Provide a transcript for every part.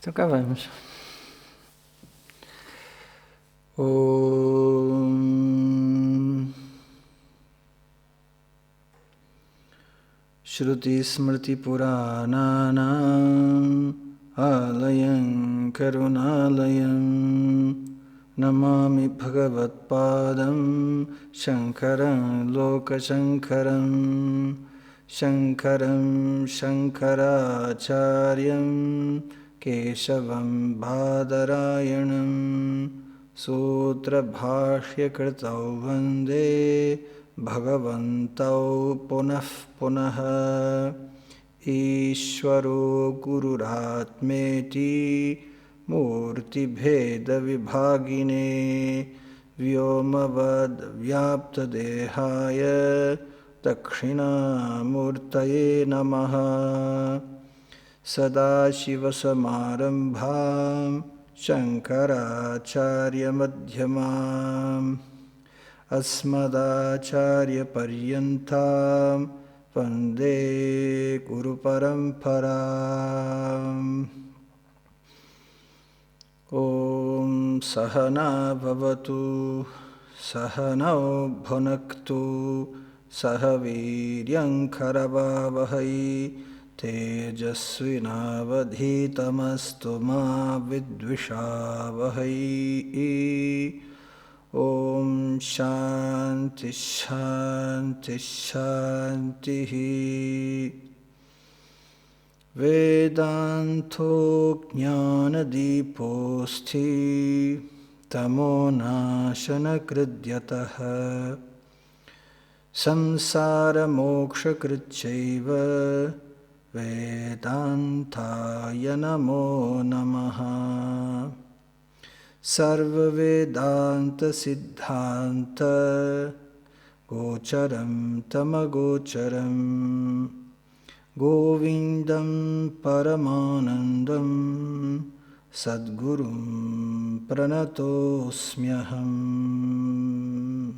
Então cá vamos. Om Shruti Smriti Purananam Alayam Karunalayam Namami Bhagavat Padam Shankaram Lokashankaram Shankaram Shankaracharyam Keshavam Badarayanam Sutra Bhashya Krtau Vande Bhagavantau Punah Punah Ishvaro Gururatmeti Murti Bheda Vibhagine Vyomavad Vyapta Dehaya Dakshina Murtaye Namaha Sadashiva Samarambham Shankaracharya Madhyamam Asmadacharya Paryantam Vande Guru Paramparam. Om Sahana Bhavatu Sahanau Bhunaktu Sahaviryam Karavavahai Tejasvinavadhitamastu ma vidvishavahai. Om Shanti Shanti Shanti. Vedanto Jnana Diposti Tamo Nashana Kridyataha Samsara Moksha Kritchaiva Vedantaya Namo Namaha. Sarva Vedanta Siddhanta Gocharam Tamagocharam Govindam Paramanandam Sadgurum Pranatosmyaham.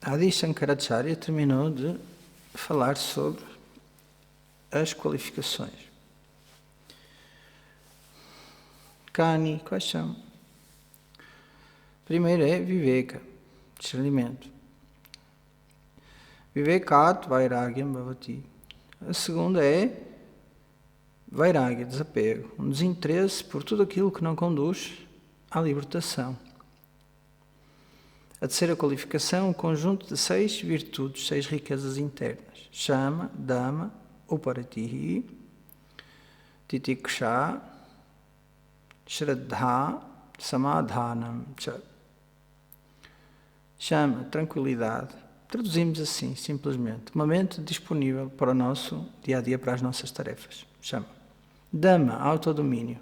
Adi Shankaracharya terminou de falar sobre as qualificações. Kani, quais são? Primeiro é Viveka, discernimento. Vivekat Vairagyam Bhavati. A segunda é Vairagya, desapego, um desinteresse por tudo aquilo que não conduz à libertação. A terceira qualificação, um conjunto de 6 virtudes, 6 riquezas internas. Shama, Dhamma, Uparatihi, Titiksha, Shraddha, Samadhanam. Shama, tranquilidade. Traduzimos assim, simplesmente. Uma mente disponível para o nosso dia-a-dia, para as nossas tarefas. Shama. Dhamma, autodomínio.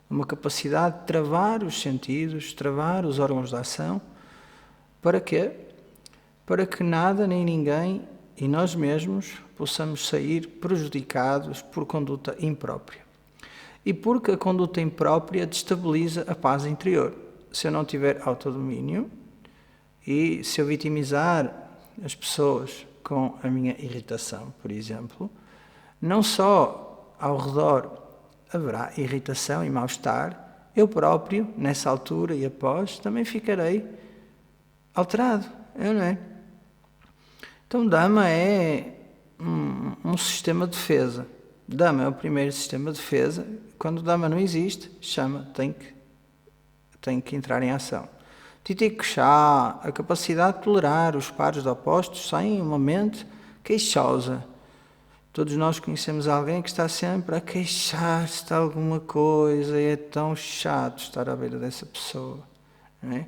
Uma capacidade de travar os sentidos, travar os órgãos de ação. Para quê? Para que nada nem ninguém e nós mesmos possamos sair prejudicados por conduta imprópria. E porque a conduta imprópria destabiliza a paz interior. Se eu não tiver autodomínio e se eu vitimizar as pessoas com a minha irritação, por exemplo, não só ao redor haverá irritação e mal-estar, eu próprio, nessa altura e após, também ficarei alterado, não é? Então, Dhamma é um sistema de defesa. Dhamma é o primeiro sistema de defesa. Quando Dhamma não existe, Shama tem que entrar em ação. Titiksha, a capacidade de tolerar os pares de opostos sem uma mente queixosa. Todos nós conhecemos alguém que está sempre a queixar-se de alguma coisa e é tão chato estar à beira dessa pessoa, não é?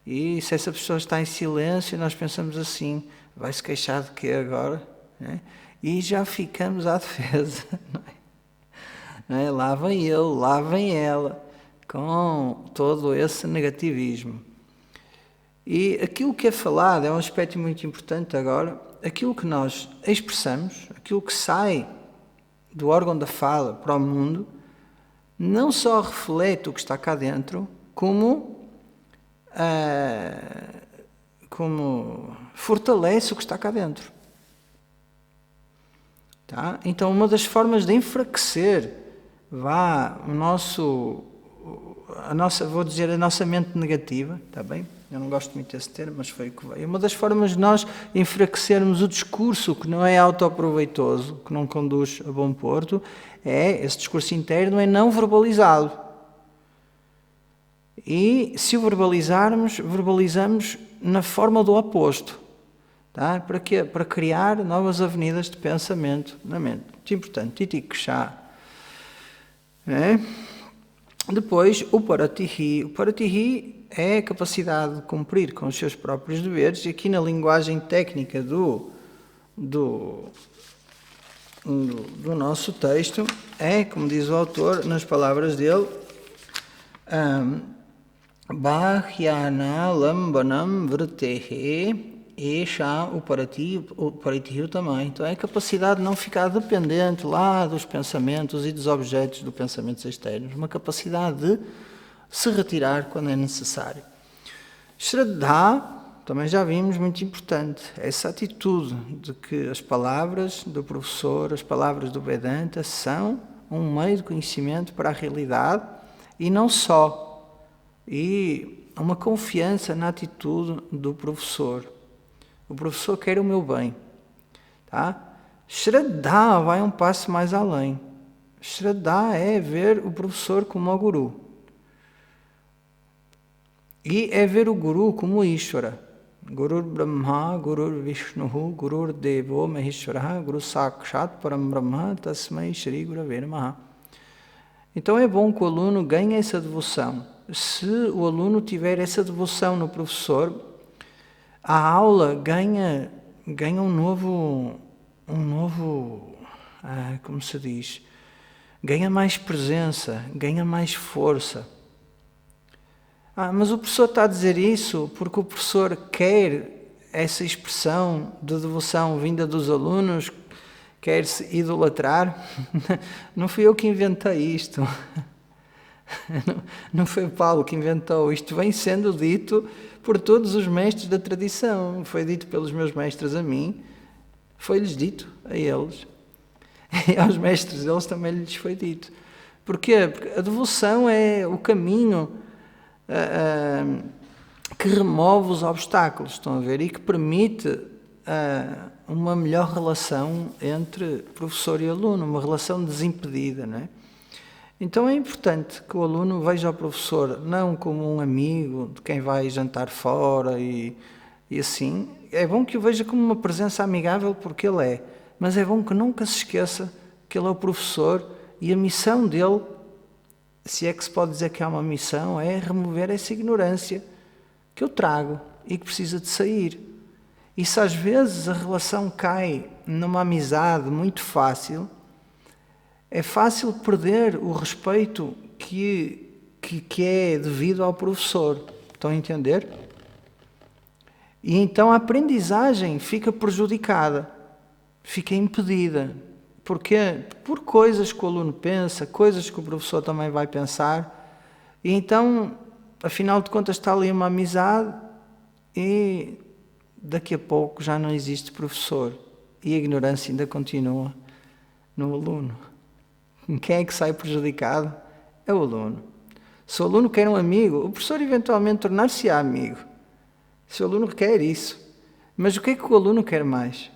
E se essa pessoa está em silêncio, nós pensamos assim, vai-se queixar de quê agora? Não é? E já ficamos à defesa. Não é? Lá vem ele, lá vem ela, com todo esse negativismo. E aquilo que é falado é um aspecto muito importante agora, aquilo que nós expressamos, aquilo que sai do órgão da fala para o mundo, não só reflete o que está cá dentro, como fortalece o que está cá dentro. Tá? Então, uma das formas de enfraquecer a nossa mente negativa, está bem? Eu não gosto muito desse termo, mas foi o que veio. Uma das formas de nós enfraquecermos o discurso que não é autoaproveitoso, que não conduz a bom porto, esse discurso interno é não verbalizá-lo. E se o verbalizamos na forma do oposto. Tá? Para quê? Para criar novas avenidas de pensamento na mente. Muito importante. Titico chá. Depois, o paratihi. O paratihi é a capacidade de cumprir com os seus próprios deveres. E aqui na linguagem técnica do nosso texto, como diz o autor, nas palavras dele, Bhahyana lambanam vrtehe Esha o paratihi também. Então é a capacidade de não ficar dependente lá dos pensamentos e dos objetos dos pensamentos externos. Uma capacidade de se retirar quando é necessário. Shraddha, também já vimos, muito importante. Essa atitude de que as palavras do professor, as palavras do Vedanta são um meio de conhecimento para a realidade e não só. E uma confiança na atitude do professor. O professor quer o meu bem. Tá? Shraddha vai um passo mais além. Shraddha é ver o professor como o guru. E é ver o guru como Ishvara. Gurur Brahma, Gurur Vishnu, Gurur Devo Maheshwara, Guru Sakshat Param Brahma, Tasmai Shri Gurave Namaha. Então é bom que o aluno ganhe essa devoção. Se o aluno tiver essa devoção no professor, a aula ganha um novo, como se diz, ganha mais presença, ganha mais força. Mas o professor está a dizer isso porque o professor quer essa expressão de devoção vinda dos alunos, quer-se idolatrar. Não fui eu que inventei isto. Não foi Paulo que inventou. Isto vem sendo dito por todos os mestres da tradição. Foi dito pelos meus mestres a mim, foi-lhes dito a eles. E aos mestres deles também lhes foi dito. Porquê? Porque a devoção é o caminho que remove os obstáculos, estão a ver? E que permite uma melhor relação entre professor e aluno, uma relação desimpedida, não é? Então é importante que o aluno veja o professor não como um amigo de quem vai jantar fora e assim. É bom que o veja como uma presença amigável porque ele é, mas é bom que nunca se esqueça que ele é o professor e a missão dele, se é que se pode dizer que há uma missão, é remover essa ignorância que eu trago e que precisa de sair. E se às vezes a relação cai numa amizade muito fácil, é fácil perder o respeito que é devido ao professor. Estão a entender? E então a aprendizagem fica prejudicada, fica impedida. Porquê? Por coisas que o aluno pensa, coisas que o professor também vai pensar. E então, afinal de contas, está ali uma amizade e daqui a pouco já não existe professor. E a ignorância ainda continua no aluno. Quem é que sai prejudicado? É o aluno. Se o aluno quer um amigo, o professor eventualmente tornar-se-á amigo. Se o aluno quer isso. Mas o que é que o aluno quer mais?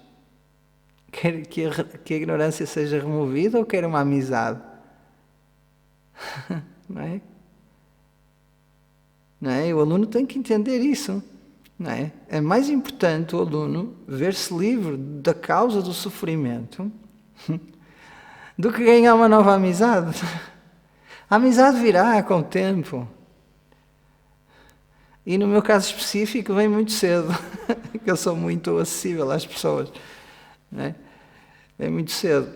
Quer que a ignorância seja removida ou quer uma amizade? Não é? Não é? O aluno tem que entender isso. Não é? É mais importante o aluno ver-se livre da causa do sofrimento do que ganhar uma nova amizade. A amizade virá com o tempo. E no meu caso específico vem muito cedo, porque eu sou muito acessível às pessoas. Não é? Vem muito cedo.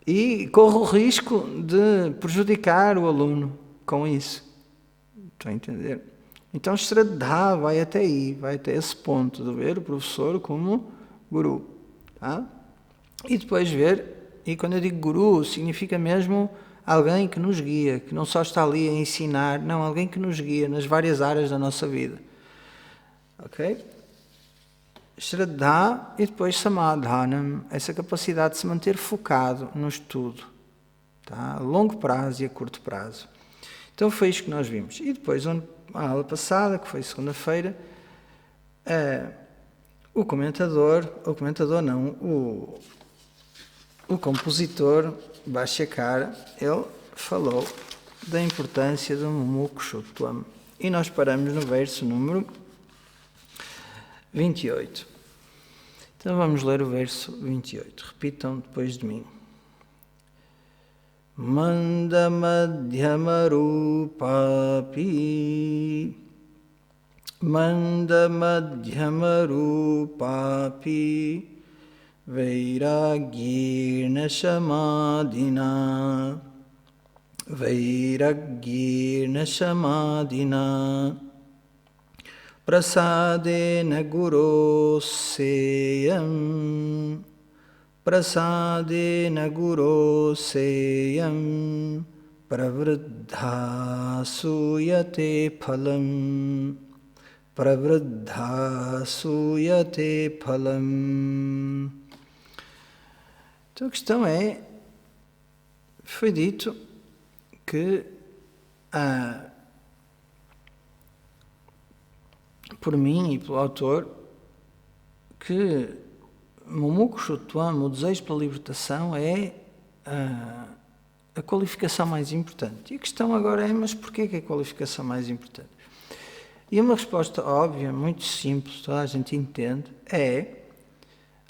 E corro o risco de prejudicar o aluno com isso. Estão a entender? Então Shraddha vai até aí, vai até esse ponto de ver o professor como guru. Tá? E depois ver. E quando eu digo guru, significa mesmo alguém que nos guia, que não só está ali a ensinar, não, alguém que nos guia nas várias áreas da nossa vida. Ok? Shraddha e depois Samadhanam, essa capacidade de se manter focado no estudo, tá? A longo prazo e a curto prazo. Então foi isto que nós vimos. E depois, a aula passada, que foi segunda-feira, o compositor Bhashyakara, ele falou da importância do Mumukshutvam. E nós paramos no verso número 28. Então vamos ler o verso 28. Repitam depois de mim. Manda madhyama rupapi vairagirna samadina prasadena guroseyam pravriddha suyate phalam. Então a questão foi dito que por mim e pelo autor, que Mumukshutvam, o desejo pela libertação, é a qualificação mais importante. E a questão agora é, mas porquê que é a qualificação mais importante? E uma resposta óbvia, muito simples, toda a gente entende,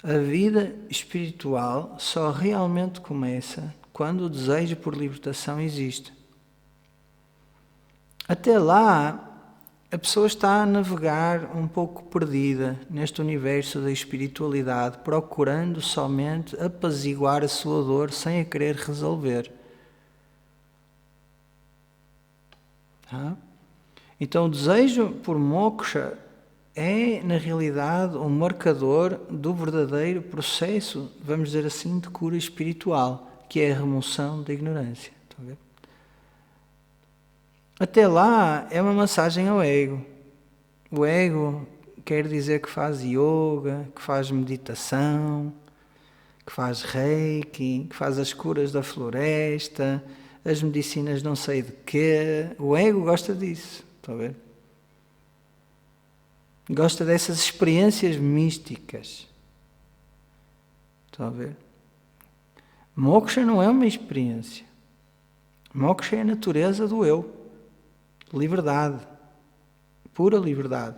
a vida espiritual só realmente começa quando o desejo por libertação existe. Até lá, a pessoa está a navegar um pouco perdida neste universo da espiritualidade, procurando somente apaziguar a sua dor sem a querer resolver. Então o desejo por moksha é, na realidade, um marcador do verdadeiro processo, vamos dizer assim, de cura espiritual, que é a remoção da ignorância. Estão a ver? Até lá é uma massagem ao ego. O ego quer dizer que faz yoga, que faz meditação, que faz reiki, que faz as curas da floresta, as medicinas não sei de quê. O ego gosta disso, está a ver? Gosta dessas experiências místicas. Está a ver? Moksha não é uma experiência. Moksha é a natureza do eu. Liberdade. Pura liberdade.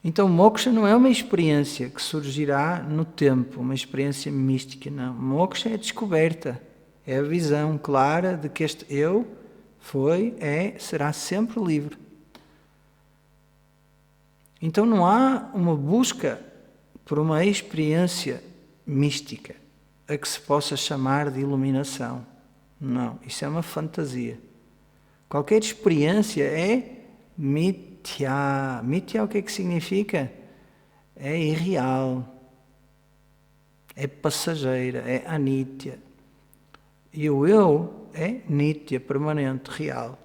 Então, moksha não é uma experiência que surgirá no tempo, uma experiência mística, não. Moksha é a descoberta, é a visão clara de que este eu será sempre livre. Então não há uma busca por uma experiência mística a que se possa chamar de iluminação. Não, isso é uma fantasia. Qualquer experiência é mithya. Mithya o que é que significa? É irreal, é passageira, é anitya. E o eu é nitya, permanente, real.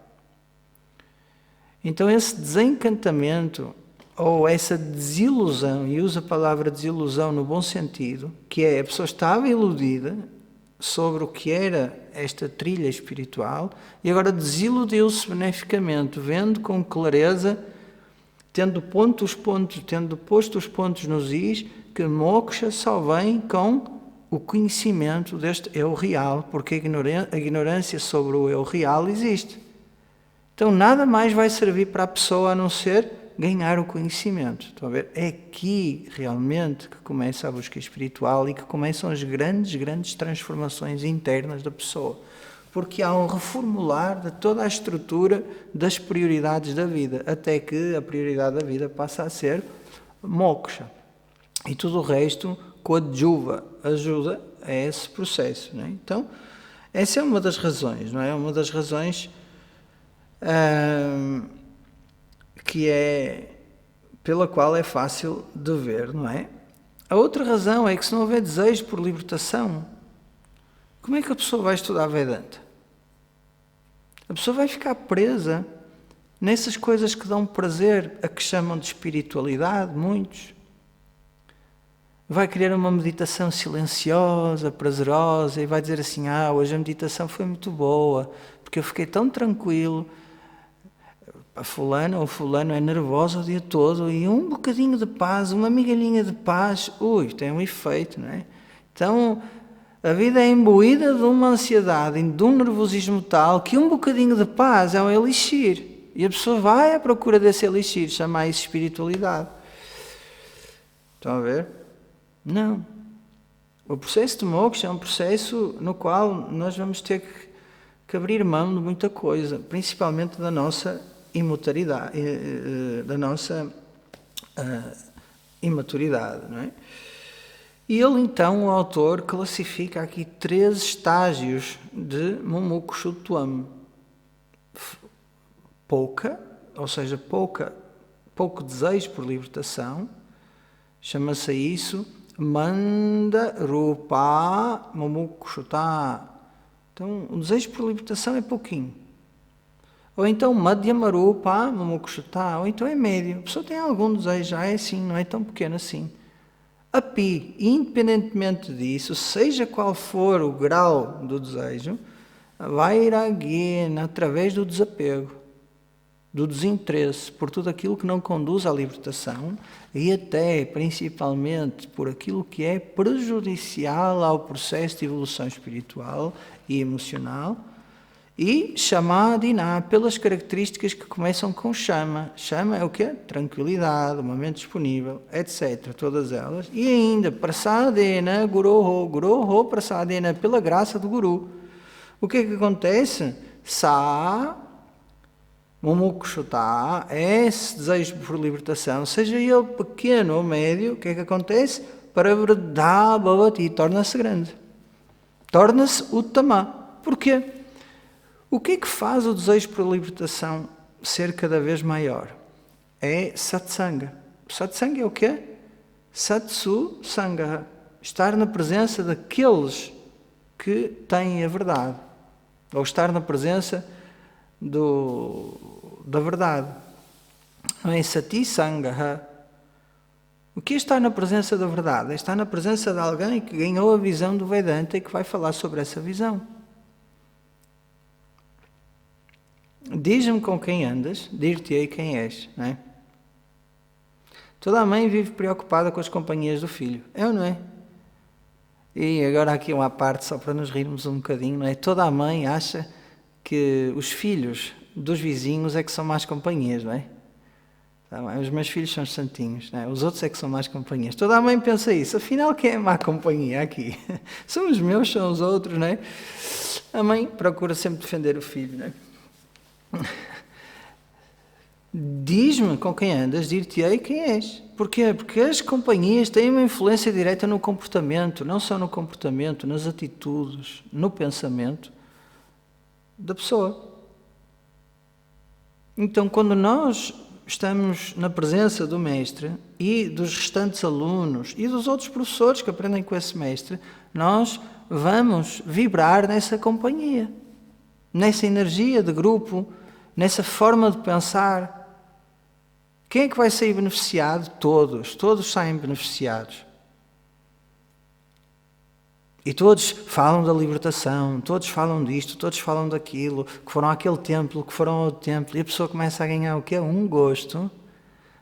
Então esse desencantamento ou essa desilusão, e usa a palavra desilusão no bom sentido, que é a pessoa estava iludida sobre o que era esta trilha espiritual e agora desiludiu-se beneficamente, vendo com clareza, tendo posto os pontos nos is, que moksha só vem com o conhecimento deste eu real, porque a ignorância sobre o eu real existe. Então nada mais vai servir para a pessoa a não ser ganhar o conhecimento. Estão a ver? É aqui realmente que começa a busca espiritual e que começam as grandes transformações internas da pessoa. Porque há um reformular de toda a estrutura das prioridades da vida, até que a prioridade da vida passa a ser moksha. E tudo o resto coadjuva, ajuda a esse processo. Não é? Então, essa é uma das razões, não é? Uma das razões que é pela qual é fácil de ver, não é? A outra razão é que se não houver desejo por libertação, como é que a pessoa vai estudar Vedanta? A pessoa vai ficar presa nessas coisas que dão prazer, a que chamam de espiritualidade, muitos. Vai querer uma meditação silenciosa, prazerosa, e vai dizer assim, hoje a meditação foi muito boa, porque eu fiquei tão tranquilo. A fulana ou fulano é nervosa o dia todo, e um bocadinho de paz, uma migalhinha de paz, tem um efeito, não é? Então, a vida é imbuída de uma ansiedade, de um nervosismo tal, que um bocadinho de paz é um elixir. E a pessoa vai à procura desse elixir, chama isso espiritualidade. Estão a ver? Não. O processo de moksha é um processo no qual nós vamos ter que abrir mão de muita coisa, principalmente da nossa imaturidade, imaturidade, não é? E ele, então, o autor, classifica aqui 3 estágios de mumukshutvam. Ou seja, pouco desejo por libertação, chama-se isso Manda Rupa Mumukshuta. Então, o desejo por libertação é pouquinho. Ou então, Madhyama Rupa Mumukshuta, ou então é médio. A pessoa tem algum desejo, é assim, não é tão pequeno assim. Api, independentemente disso, seja qual for o grau do desejo, vai ir através do desapego, do desinteresse por tudo aquilo que não conduz à libertação e até, principalmente, por aquilo que é prejudicial ao processo de evolução espiritual e emocional, e chamadina, pelas características que começam com chama. Chama é o quê? Tranquilidade, momento disponível, etc. Todas elas. E ainda, prasadena, guroho, prasadena, pela graça do guru. O que é que acontece? Mumukshuta, esse desejo por libertação, seja ele pequeno ou médio, o que é que acontece? Para verdade, bhavati, torna-se grande. Torna-se uttama. Porquê? O que é que faz o desejo por libertação ser cada vez maior? É satsanga. Satsanga é o quê? Satsu sangha. Estar na presença daqueles que têm a verdade. Ou estar na presença da verdade. Não é sati sangha. O que é estar na presença da verdade? É estar na presença de alguém que ganhou a visão do Vedanta e que vai falar sobre essa visão. Diz-me com quem andas, dir-te-ei quem és, não é? Toda a mãe vive preocupada com as companhias do filho, é ou não é? E agora aqui uma parte só para nos rirmos um bocadinho, não é? Toda a mãe acha que os filhos dos vizinhos é que são más companhias, não é? Os meus filhos são santinhos, não é? Os outros é que são más companhias. Toda a mãe pensa isso, afinal quem é má companhia aqui? São os meus, são os outros, não é? A mãe procura sempre defender o filho, não é? Diz-me com quem andas, dir-te-ei quem és. Porquê? Porque as companhias têm uma influência direta no comportamento, não só no comportamento, nas atitudes, no pensamento da pessoa. Então, quando nós estamos na presença do mestre e dos restantes alunos e dos outros professores que aprendem com esse mestre, nós vamos vibrar nessa companhia, nessa energia de grupo, nessa forma de pensar. Quem é que vai sair beneficiado? Todos saem beneficiados. E todos falam da libertação, todos falam disto, todos falam daquilo, que foram àquele templo, que foram ao outro templo, e a pessoa começa a ganhar o quê? Um gosto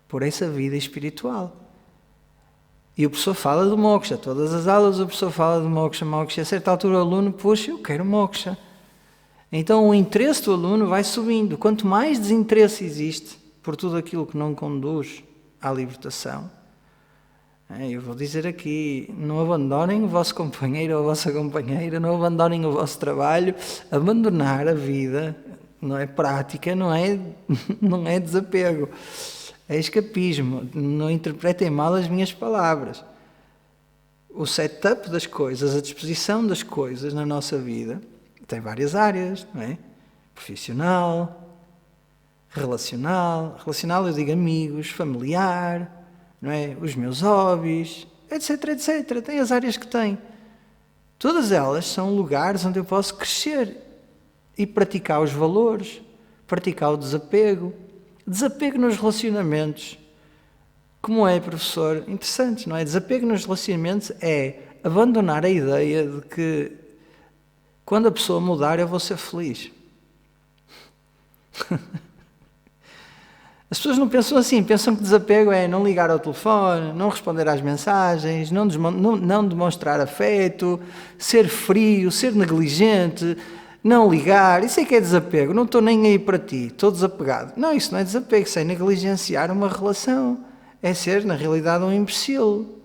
por essa vida espiritual. E o professor fala do moksha, todas as aulas o professor fala do moksha, a certa altura o aluno, puxa, eu quero moksha. Então o interesse do aluno vai subindo. Quanto mais desinteresse existe por tudo aquilo que não conduz à libertação, eu vou dizer aqui, não abandonem o vosso companheiro ou a vossa companheira, não abandonem o vosso trabalho. Abandonar a vida não é prática, não é desapego, é escapismo. Não interpretem mal as minhas palavras. O setup das coisas, a disposição das coisas na nossa vida tem várias áreas, não é? Profissional, relacional eu digo amigos, familiar, não é? Os meus hobbies, etc, etc. Tem as áreas que tem. Todas elas são lugares onde eu posso crescer e praticar os valores, praticar o desapego. Desapego nos relacionamentos. Como é, professor? Interessante, não é? Desapego nos relacionamentos é abandonar a ideia de que quando a pessoa mudar eu vou ser feliz. As pessoas não pensam assim, pensam que desapego é não ligar ao telefone, não responder às mensagens, não demonstrar afeto, ser frio, ser negligente, não ligar. Isso é que é desapego, não estou nem aí para ti, estou desapegado. Não, isso não é desapego, isso é negligenciar uma relação. É ser, na realidade, um imbecil.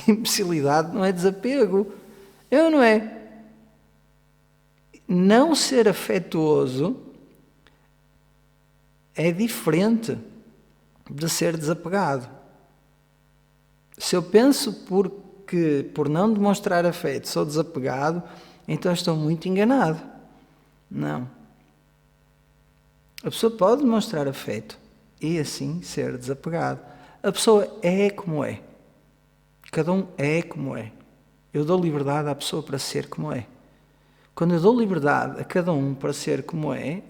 Imbecilidade não é desapego. Não é? Não ser afetuoso é diferente de ser desapegado. Se eu penso por não demonstrar afeto sou desapegado, então estou muito enganado. Não. A pessoa pode demonstrar afeto e assim ser desapegado. A pessoa é como é. Cada um é como é. Eu dou liberdade à pessoa para ser como é. Quando eu dou liberdade a cada um para ser como é,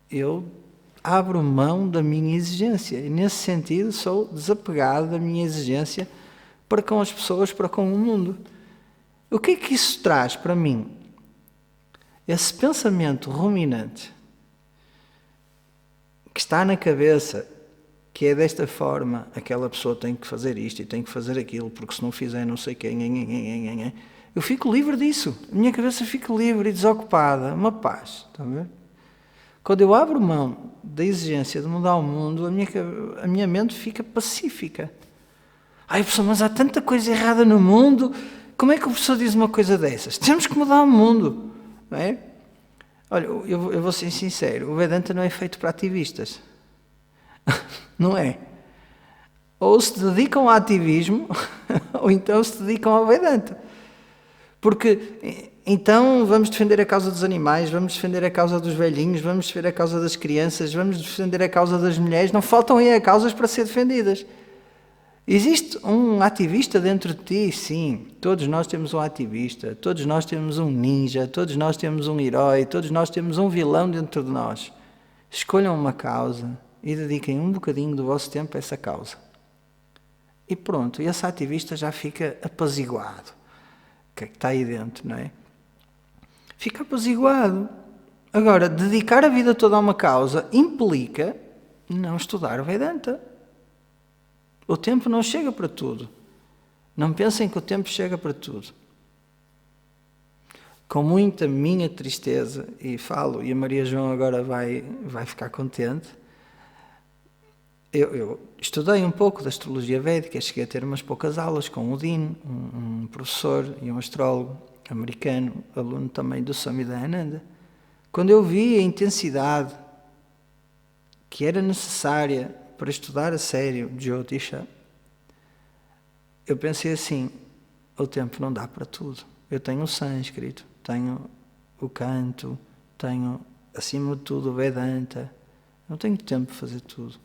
eu abro mão da minha exigência. E nesse sentido sou desapegado da minha exigência para com as pessoas, para com o mundo. O que é que isso traz para mim? Esse pensamento ruminante que está na cabeça, que é desta forma, aquela pessoa tem que fazer isto e tem que fazer aquilo, porque se não fizer não sei quem, eu fico livre disso. A minha cabeça fica livre e desocupada, uma paz. Estão a ver? Quando eu abro mão da exigência de mudar o mundo, a minha mente fica pacífica. Ai, professor, mas há tanta coisa errada no mundo, como é que o professor diz uma coisa dessas? Temos que mudar o mundo, não é? Olha, eu vou ser sincero, o Vedanta não é feito para ativistas. Não é? Ou se dedicam ao ativismo, ou então se dedicam ao Vedanta. Porque então vamos defender a causa dos animais, vamos defender a causa dos velhinhos, vamos defender a causa das crianças, vamos defender a causa das mulheres. Não faltam aí causas para ser defendidas. Existe um ativista dentro de ti? Sim. Todos nós temos um ativista, todos nós temos um ninja, todos nós temos um herói, todos nós temos um vilão dentro de nós. Escolham uma causa e dediquem um bocadinho do vosso tempo a essa causa. E pronto, esse ativista já fica apaziguado. O que é que está aí dentro, não é? Fica apaziguado. Agora, dedicar a vida toda a uma causa implica não estudar o Vedanta. O tempo não chega para tudo. Não pensem que o tempo chega para tudo. Com muita minha tristeza, e falo, e a Maria João agora vai ficar contente, eu estudei um pouco da astrologia védica, cheguei a ter umas poucas aulas com o Dean, um professor e um astrólogo americano, aluno também do Swami Dayananda. Quando eu vi a intensidade que era necessária para estudar a sério Jyotisha, eu pensei assim, o tempo não dá para tudo. Eu tenho o sânscrito, tenho o canto, tenho, acima de tudo, o Vedanta. Não tenho tempo para fazer tudo.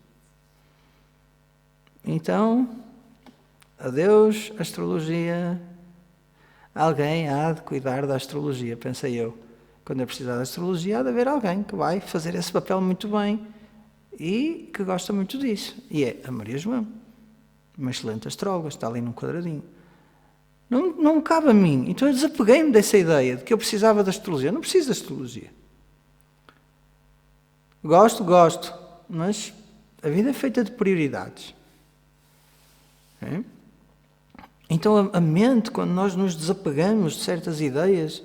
Então, adeus, astrologia. Alguém há de cuidar da astrologia, pensei eu. Quando eu precisar da astrologia, há de haver alguém que vai fazer esse papel muito bem e que gosta muito disso. E é a Maria João, uma excelente astróloga, está ali num quadradinho. Não cabe a mim. Então eu desapeguei-me dessa ideia de que eu precisava da astrologia. Eu não preciso da astrologia. Gosto, mas a vida é feita de prioridades. É? Então a mente, quando nós nos desapegamos de certas ideias,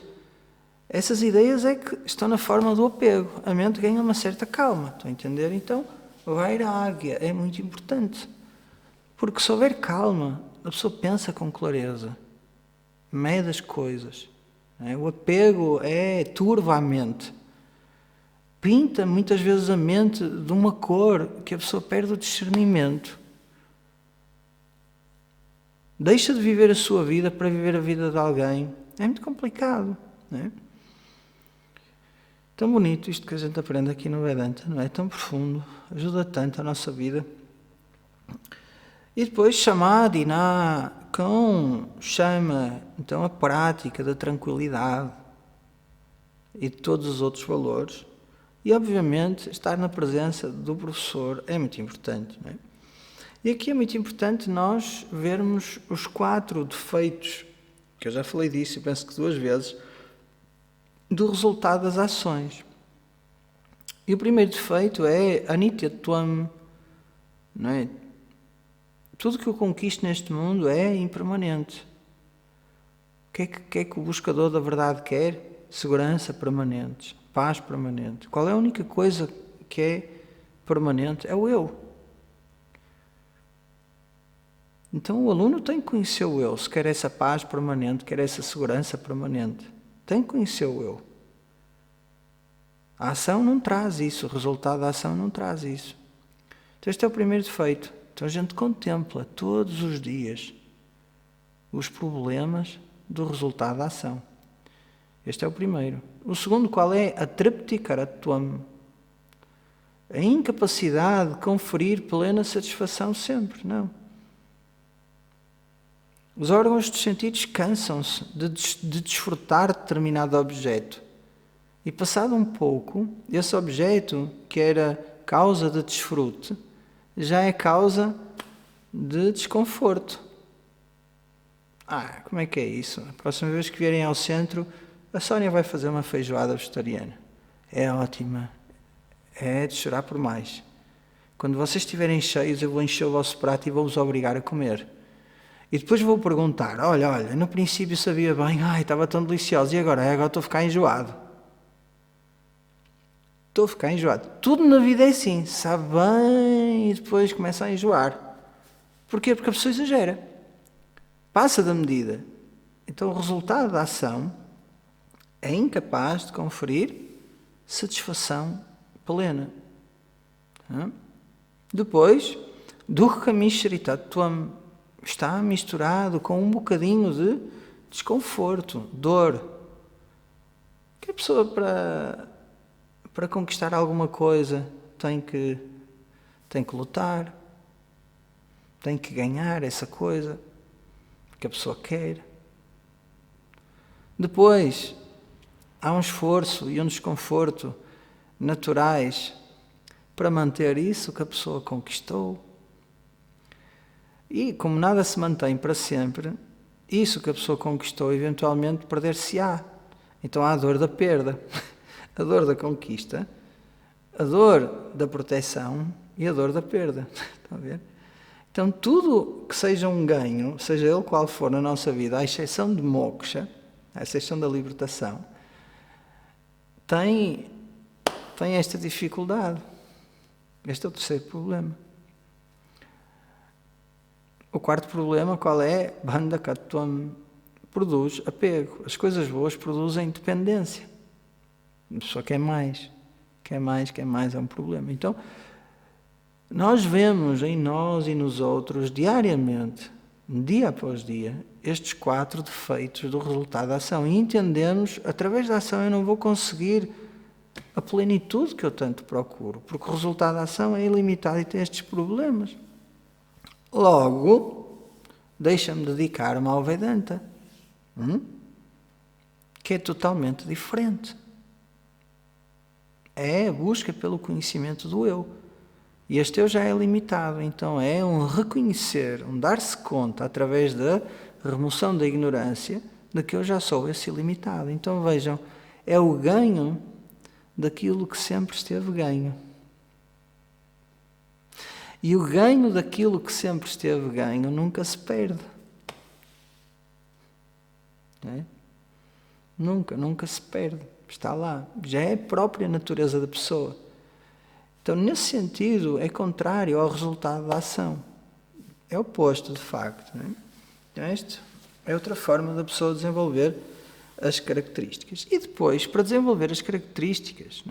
essas ideias é que estão na forma do apego. A mente ganha uma certa calma, estão a entender? Então, o vairagya é muito importante. Porque se houver calma, a pessoa pensa com clareza, mede as coisas. É? O apego turva a mente. Pinta muitas vezes a mente de uma cor que a pessoa perde o discernimento. Deixa de viver a sua vida para viver a vida de alguém. É muito complicado, não é? Tão bonito isto que a gente aprende aqui no Vedanta, não é? Tão profundo, ajuda tanto a nossa vida. E depois Samadhi, com, chama, então, a prática da tranquilidade e de todos os outros valores. E, obviamente, estar na presença do professor é muito importante, não é? E aqui é muito importante nós vermos os 4 defeitos, que eu já falei disso, e penso que 2 vezes, do resultado das ações. E o primeiro defeito é anityatvam, não é? Tudo que eu conquisto neste mundo é impermanente. O que é que o buscador da verdade quer? Segurança permanente, paz permanente. Qual é a única coisa que é permanente? É o eu. Então o aluno tem que conhecer o eu, se quer essa paz permanente, quer essa segurança permanente. Tem que conhecer o eu. A ação não traz isso, o resultado da ação não traz isso. Então este é o primeiro defeito. Então a gente contempla todos os dias os problemas do resultado da ação. Este é o primeiro. O segundo, qual é? Atriptikaratvam. A incapacidade de conferir plena satisfação sempre, não. Os órgãos dos sentidos cansam-se de desfrutar determinado objeto. E passado um pouco, esse objeto, que era causa de desfrute, já é causa de desconforto. Como é que é isso? A próxima vez que vierem ao centro, a Sónia vai fazer uma feijoada vegetariana. É ótima. É de chorar por mais. Quando vocês estiverem cheios, eu vou encher o vosso prato e vou-vos obrigar a comer. E depois vou perguntar, olha, no princípio sabia bem, estava tão delicioso, e agora estou a ficar enjoado. Estou a ficar enjoado. Tudo na vida é assim, sabe bem e depois começa a enjoar. Porquê? Porque a pessoa exagera. Passa da medida. Então o resultado da ação é incapaz de conferir satisfação plena. Depois, dukkhamishritatvam está misturado com um bocadinho de desconforto, dor. Que a pessoa para conquistar alguma coisa tem que lutar, tem que ganhar essa coisa que a pessoa quer. Depois, há um esforço e um desconforto naturais para manter isso que a pessoa conquistou. E, como nada se mantém para sempre, isso que a pessoa conquistou, eventualmente, perder-se-á. Então há a dor da perda, a dor da conquista, a dor da proteção e a dor da perda. Estão a ver? Então, tudo que seja um ganho, seja ele qual for na nossa vida, à exceção de moksha, à exceção da libertação, tem esta dificuldade. Este é o terceiro problema. O quarto problema, qual é? Bandhakatvam, produz apego. As coisas boas produzem dependência. A pessoa quer mais, é um problema. Então, nós vemos em nós e nos outros, diariamente, dia após dia, estes 4 defeitos do resultado da ação. E entendemos, através da ação eu não vou conseguir a plenitude que eu tanto procuro, porque o resultado da ação é ilimitado e tem estes problemas. Logo, deixa-me dedicar-me ao Vedanta, que é totalmente diferente. É a busca pelo conhecimento do eu. E este eu já é limitado, então é um reconhecer, um dar-se conta, através da remoção da ignorância, de que eu já sou esse ilimitado. Então vejam, é o ganho daquilo que sempre esteve ganho. E o ganho daquilo que sempre esteve ganho nunca se perde. É? Nunca se perde. Está lá. Já é a própria natureza da pessoa. Então, nesse sentido, é contrário ao resultado da ação. É oposto, de facto. Não é? Então, esta é outra forma da pessoa desenvolver as características. E depois, para desenvolver as características,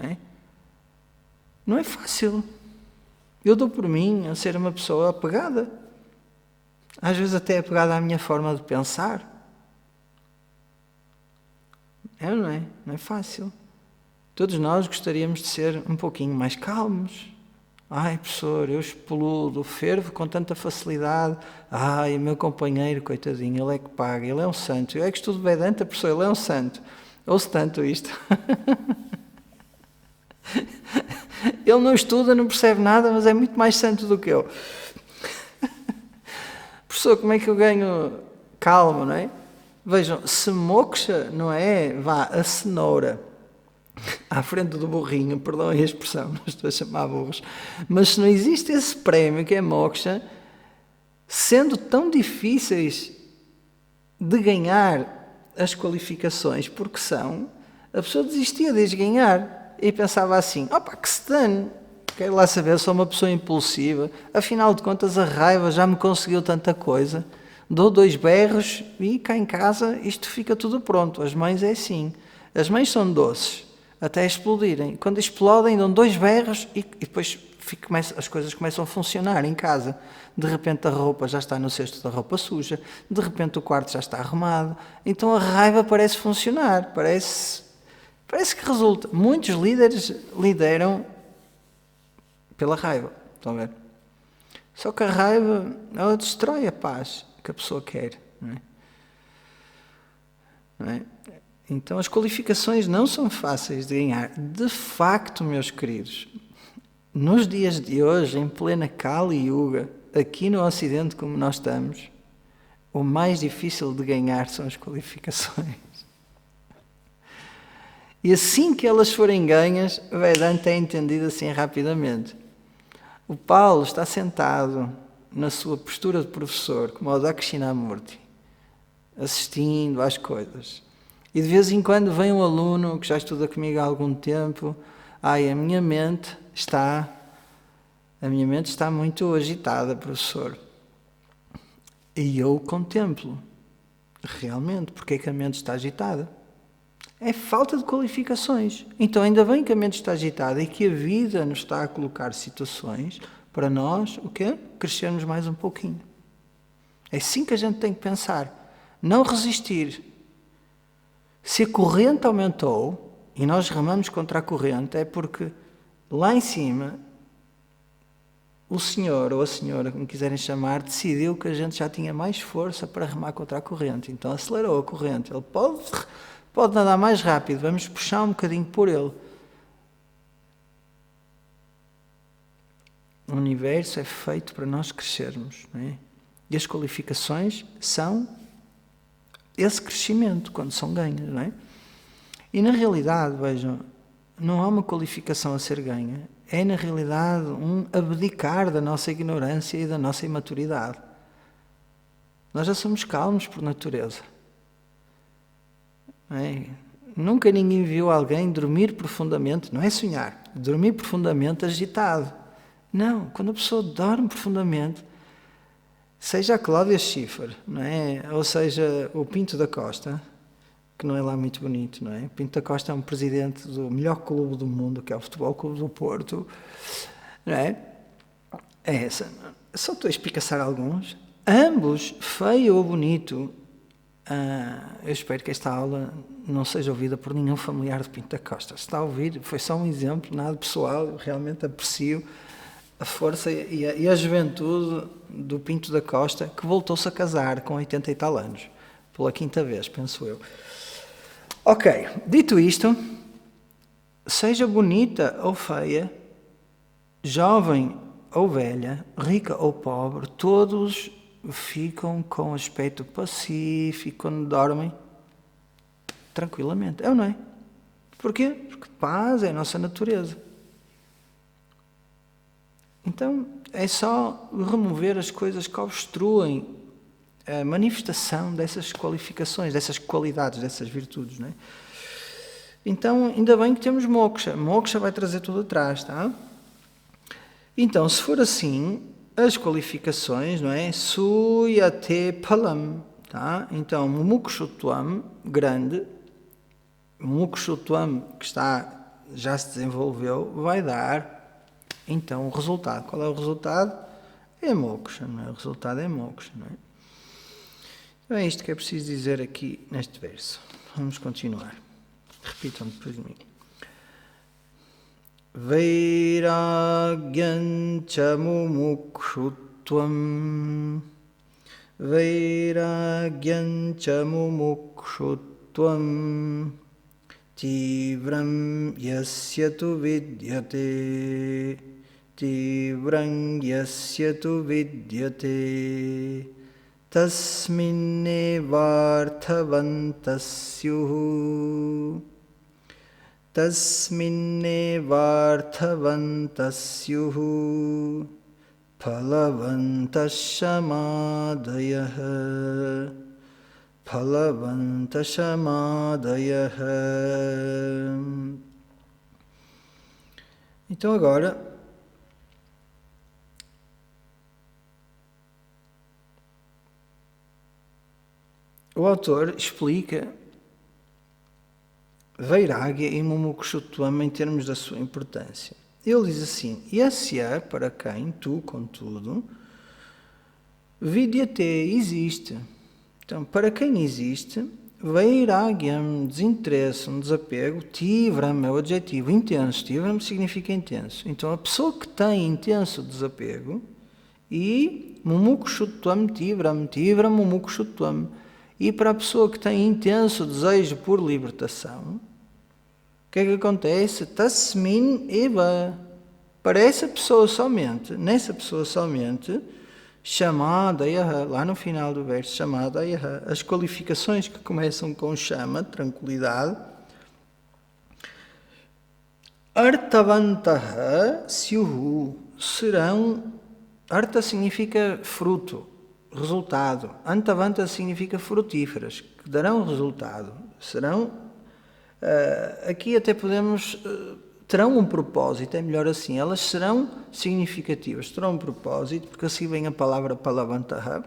não é fácil. Eu dou por mim a ser uma pessoa apegada. Às vezes até apegada à minha forma de pensar. Não é? Não é fácil. Todos nós gostaríamos de ser um pouquinho mais calmos, Ai, professor, eu explodo, fervo com tanta facilidade. Ai, o meu companheiro, coitadinho, ele é que paga, ele é um santo. Eu é que estudo Vedanta, professor, ele é um santo. Ouço tanto isto. Ele não estuda, não percebe nada, mas é muito mais santo do que eu. Professor, como é que eu ganho calma, não é? Vejam, se moksha não é, vá, a cenoura à frente do burrinho, perdoem a expressão, não estou a chamar burros, mas se não existe esse prémio que é moksha, sendo tão difíceis de ganhar as qualificações, porque são, a pessoa desistia de as ganhar e pensava assim, opa, que se dane, quero lá saber, sou uma pessoa impulsiva, afinal de contas a raiva já me conseguiu tanta coisa, dou 2 berros e cá em casa isto fica tudo pronto. As mães é assim, as mães são doces, até explodirem. Quando explodem dão 2 berros e depois as coisas começam a funcionar em casa. De repente a roupa já está no cesto da roupa suja, de repente o quarto já está arrumado, então a raiva parece funcionar, parece que resulta. Muitos líderes lideram pela raiva, estão a ver? Só que a raiva, ela destrói a paz que a pessoa quer, não é? Não é? Então as qualificações não são fáceis de ganhar. De facto, meus queridos, nos dias de hoje, em plena Kali Yuga, aqui no Ocidente como nós estamos, o mais difícil de ganhar são as qualificações. E assim que elas forem ganhas, o Vedanta é entendido assim rapidamente. O Paulo está sentado na sua postura de professor, como o Dakshinamurti, assistindo às coisas. E de vez em quando vem um aluno que já estuda comigo há algum tempo, a minha mente está muito agitada, professor. E eu contemplo, realmente, porque é que a mente está agitada? É falta de qualificações. Então ainda bem que a mente está agitada e que a vida nos está a colocar situações para nós, o quê? Crescermos mais um pouquinho. É assim que a gente tem que pensar. Não resistir. Se a corrente aumentou e nós remamos contra a corrente, é porque lá em cima o senhor ou a senhora, como quiserem chamar, decidiu que a gente já tinha mais força para remar contra a corrente. Então acelerou a corrente. Ele pode nadar mais rápido, vamos puxar um bocadinho por ele. O universo é feito para nós crescermos, não é? E as qualificações são esse crescimento, quando são ganhas, não é? E na realidade, vejam, não há uma qualificação a ser ganha, é na realidade um abdicar da nossa ignorância e da nossa imaturidade. Nós já somos calmos por natureza. Não é? Nunca ninguém viu alguém dormir profundamente, não é sonhar, dormir profundamente agitado. Não, quando a pessoa dorme profundamente, seja a Cláudia Schiffer, não é? Ou seja o Pinto da Costa, que não é lá muito bonito, não é? O Pinto da Costa é um presidente do melhor clube do mundo, que é o Futebol Clube do Porto, não é? É essa. Só estou a espicaçar alguns. Ambos, feio ou bonito. Eu espero que esta aula não seja ouvida por nenhum familiar de Pinto da Costa. Se está a ouvir, foi só um exemplo, nada pessoal, eu realmente aprecio a força e a juventude do Pinto da Costa, que voltou-se a casar com 80 e tal anos, pela 5ª vez, penso eu. Ok, dito isto, seja bonita ou feia, jovem ou velha, rica ou pobre, todos ficam com aspecto pacífico quando dormem tranquilamente. É ou não é? Porquê? Porque paz é a nossa natureza. Então, é só remover as coisas que obstruem a manifestação dessas qualificações, dessas qualidades, dessas virtudes, não é? Então, ainda bem que temos moksha. Moksha vai trazer tudo atrás, tá? Então, se for assim, as qualificações, não é? Suyate palam, tá? Então, mukshutvam, grande, mukshutvam, que já se desenvolveu, vai dar, então, o resultado. Qual é o resultado? É moksha, não é? O resultado é moksha, não é? Então, é isto que é preciso dizer aqui neste verso. Vamos continuar. Repitam depois de mim. vairagyancha mumukshutvam, vairagyancha mumukshutvam, tivram yasya tu vidyate, tivram yasya tu vidyate, tasminnevarthavantasyuhu, tasminnevarthavantasyuhu, phalavantashamaadayaha, phalavantashamaadayaha. Então agora o autor explica Vairagya e Mumukshutvam em termos da sua importância. Ele diz assim: Yasya, para quem, tu, contudo, Vidyate, existe. Então, para quem existe, Vairagyam, desinteresse, desapego, Tivram é o adjetivo, intenso. Tivram significa intenso. Então, a pessoa que tem intenso desapego e Mumukshutvam, Tivram Mumukshutvam. E para a pessoa que tem intenso desejo por libertação, o que é que acontece? Tasmin eva. Para essa pessoa somente, nessa pessoa somente, chamada yaha, lá no final do verso, chamada yaha, as qualificações que começam com chama, tranquilidade, artavantaha syuhu, serão, arta significa fruto, resultado. Antavanta significa frutíferas, que darão resultado. Serão, aqui até podemos, terão um propósito, é melhor assim, elas serão significativas, terão um propósito, porque assim vem a palavra palavantaha,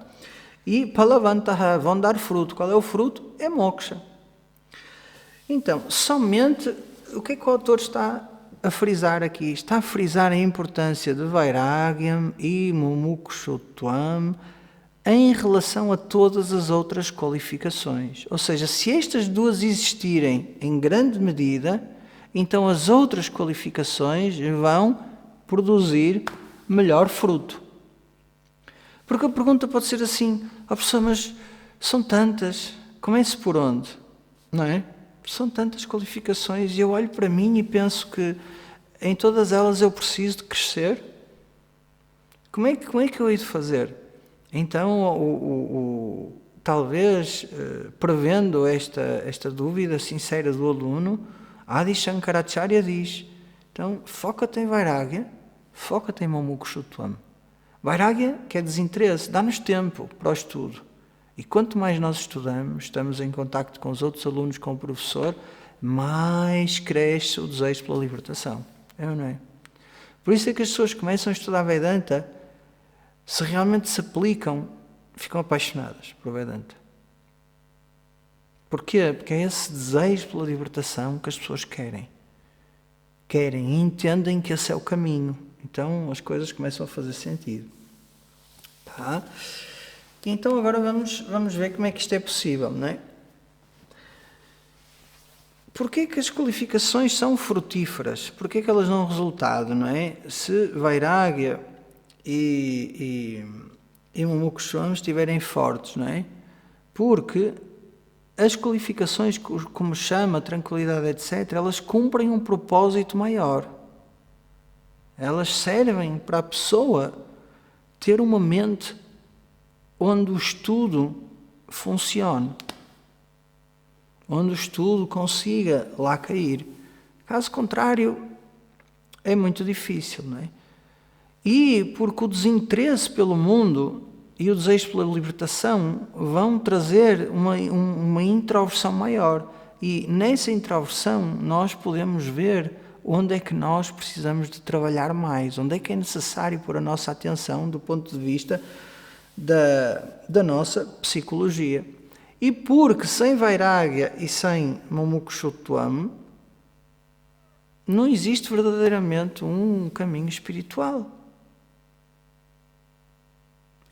e palavantaha vão dar fruto. Qual é o fruto? É moksha. Então, somente, o que é que o autor está a frisar aqui? Está a frisar a importância de Vairagyam e Mumukshutvam em relação a todas as outras qualificações. Ou seja, se estas duas existirem em grande medida, então as outras qualificações vão produzir melhor fruto. Porque a pergunta pode ser assim: oh, pessoa, mas são tantas, comece por onde? Não é? São tantas qualificações e eu olho para mim e penso que em todas elas eu preciso de crescer. Como é que eu hei de fazer? Então, talvez, prevendo esta dúvida sincera do aluno, Adi Shankaracharya diz, então, foca-te em Vairagya, foca-te em Mumukshutvam. Vairagya, que é desinteresse, dá-nos tempo para o estudo. E quanto mais nós estudamos, estamos em contacto com os outros alunos, com o professor, mais cresce o desejo pela libertação. É ou não é? Por isso é que as pessoas começam a estudar Vedanta, se realmente se aplicam, ficam apaixonadas por Vedanta. Porquê? Porque é esse desejo pela libertação que as pessoas querem. Querem e entendem que esse é o caminho. Então as coisas começam a fazer sentido. Tá? Então agora vamos ver como é que isto é possível, não é? Porquê que as qualificações são frutíferas? Porquê que elas dão resultado, não é? Se Vairagya e Mumukshutvam estiverem fortes, não é? Porque as qualificações, como chama, tranquilidade, etc., elas cumprem um propósito maior. Elas servem para a pessoa ter uma mente onde o estudo funcione, onde o estudo consiga lá cair. Caso contrário, é muito difícil, não é? E porque o desinteresse pelo mundo e o desejo pela libertação vão trazer uma introversão maior. E nessa introversão nós podemos ver onde é que nós precisamos de trabalhar mais, onde é que é necessário pôr a nossa atenção do ponto de vista da nossa psicologia. E porque sem Vairagya e sem Mumukshutvam não existe verdadeiramente um caminho espiritual.